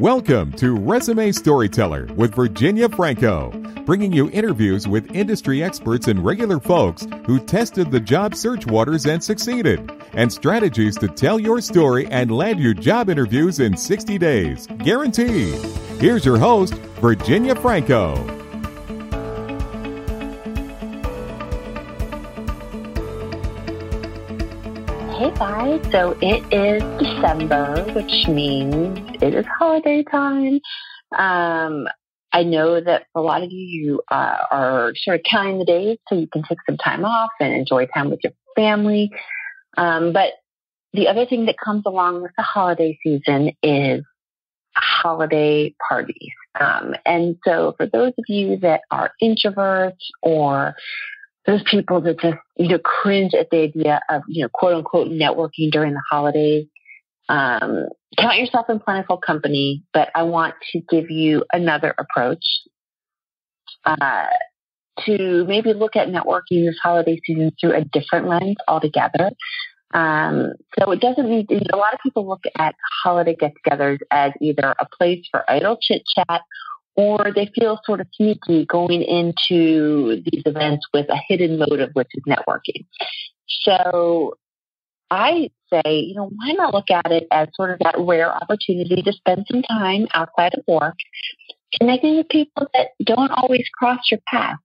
Welcome to Resume Storyteller with Virginia Franco, bringing you interviews with industry experts and regular folks who tested the job search waters and succeeded, and strategies to tell your story and land your job interviews in 60 days, guaranteed. Here's your host, Virginia Franco. Hey guys, so it is December, which means it is holiday time. I know that for a lot of you are sort of counting the days so you can take some time off and enjoy time with your family. But the other thing that comes along with the holiday season is holiday parties. And so for those of you that are introverts or those people that just, cringe at the idea of, quote unquote, networking during the holidays, count yourself in plentiful company, but I want to give you another approach to maybe look at networking this holiday season through a different lens altogether. So it doesn't mean, a lot of people look at holiday get-togethers as either a place for idle chit-chat, or they feel sort of sneaky going into these events with a hidden motive, which is networking. So I say, why not look at it as sort of that rare opportunity to spend some time outside of work, connecting with people that don't always cross your path.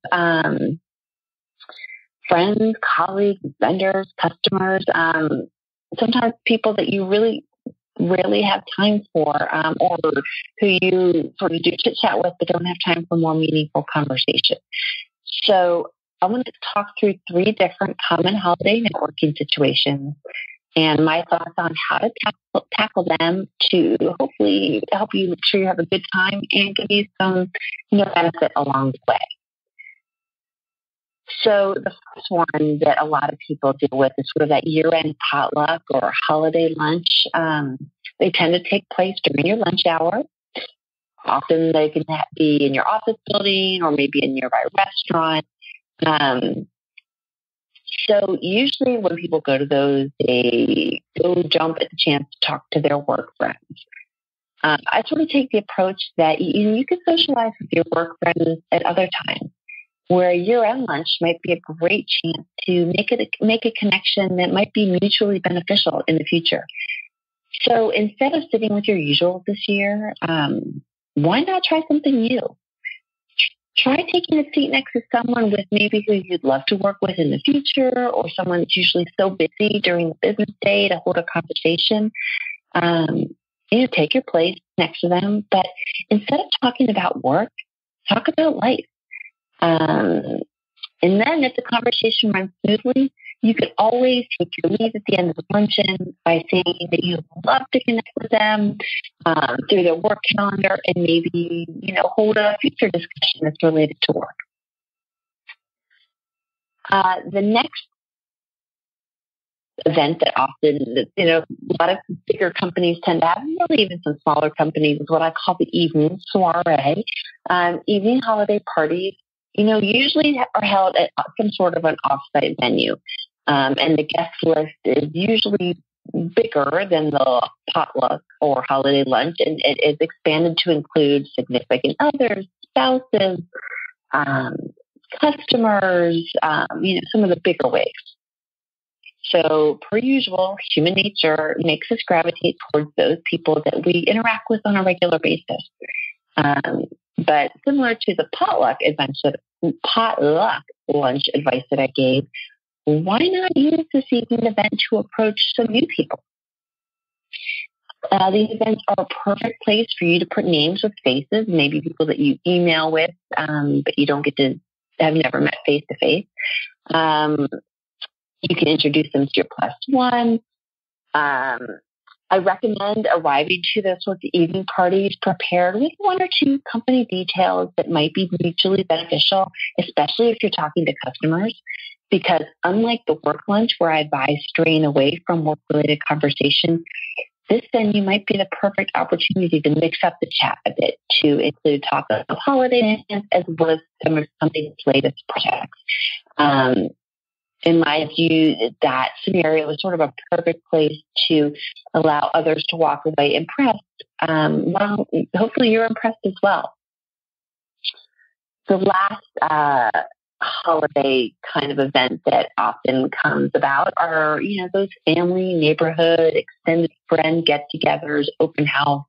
Friends, colleagues, vendors, customers, sometimes people that you really rarely have time for, or who you sort of do chit chat with but don't have time for more meaningful conversation. So I want to talk through 3 different common holiday networking situations and my thoughts on how to tackle them to hopefully help you make sure you have a good time and give you some benefit along the way. So the first one that a lot of people deal with is sort of that year-end potluck or holiday lunch. They tend to take place during your lunch hour. Often they can be in your office building or maybe a nearby restaurant. So usually when people go to those, they go jump at the chance to talk to their work friends. I sort of take the approach that you can socialize with your work friends at other times, where a year-end lunch might be a great chance to make a connection that might be mutually beneficial in the future. So instead of sitting with your usual this year, why not try something new? Try taking a seat next to someone with maybe who you'd love to work with in the future, or someone that's usually so busy during the business day to hold a conversation. Take your place next to them, but instead of talking about work, talk about life. And then if the conversation runs smoothly, you could always take your leave at the end of the luncheon by saying that you'd love to connect with them through their work calendar and maybe, hold a future discussion that's related to work. The next event that often, a lot of bigger companies tend to have, really even some smaller companies, is what I call the evening soiree. Evening holiday parties usually are held at some sort of an off-site venue. And the guest list is usually bigger than the potluck or holiday lunch, and it is expanded to include significant others, spouses, customers, some of the bigger ways. So per usual, human nature makes us gravitate towards those people that we interact with on a regular basis. But similar to the potluck lunch advice that I gave, why not use this evening event to approach some new people? These events are a perfect place for you to put names with faces, maybe people that you email with, but you don't get to have never met face to face. You can introduce them to your plus one. I recommend arriving to those sorts of evening parties prepared with 1 or 2 company details that might be mutually beneficial, especially if you're talking to customers. Because unlike the work lunch where I advise straying away from work-related conversation, this venue might be the perfect opportunity to mix up the chat a bit to include talk of holiday plans as well as some of the company's latest projects. in my view, that scenario is sort of a perfect place to allow others to walk away impressed. Well, hopefully you're impressed as well. The last holiday kind of event that often comes about are, those family, neighborhood, extended friend get-togethers, open house,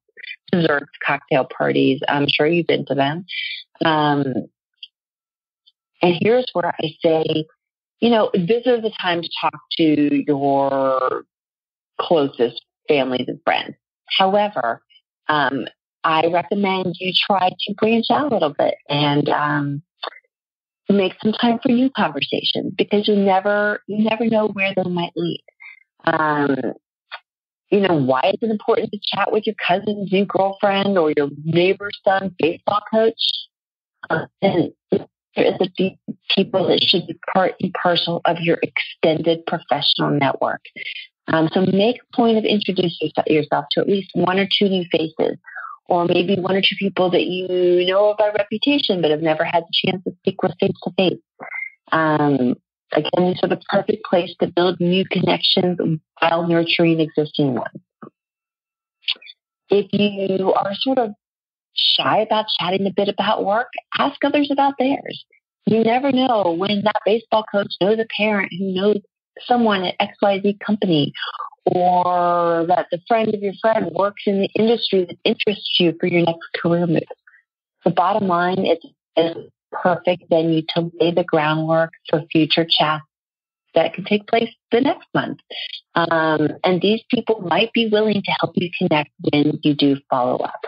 desserts, cocktail parties. I'm sure you've been to them. And here's where I say, this is the time to talk to your closest families and friends. However, I recommend you try to branch out a little bit and make some time for new conversations, because you never know where they might lead. Why is it important to chat with your cousin's new girlfriend or your neighbor's son's baseball coach? And there is a few people that should be part and parcel of your extended professional network. So make a point of introducing yourself to at least one or two new faces, or maybe one or two people that you know by reputation but have never had the chance to speak with face to face. Again, these are the perfect place to build new connections while nurturing existing ones. If you are sort of shy about chatting a bit about work, ask others about theirs. You never know when that baseball coach knows a parent who knows someone at XYZ company, or that the friend of your friend works in the industry that interests you for your next career move. The bottom line is a perfect venue to lay the groundwork for future chats that can take place the next month. And these people might be willing to help you connect when you do follow up.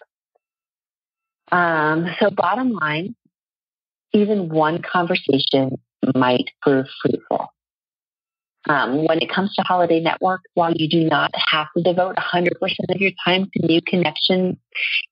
So bottom line, even one conversation might prove fruitful. When it comes to Holiday Network, while you do not have to devote 100% of your time to new connections,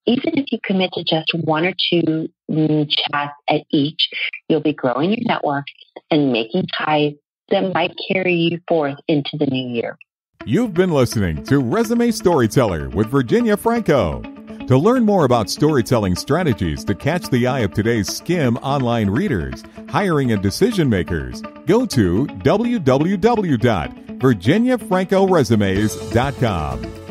even if you commit to just one or two chats at each, you'll be growing your network and making ties that might carry you forth into the new year. You've been listening to Resume Storyteller with Virginia Franco. To learn more about storytelling strategies to catch the eye of today's skim online readers, hiring and decision makers, go to www.virginiafrancoresumes.com.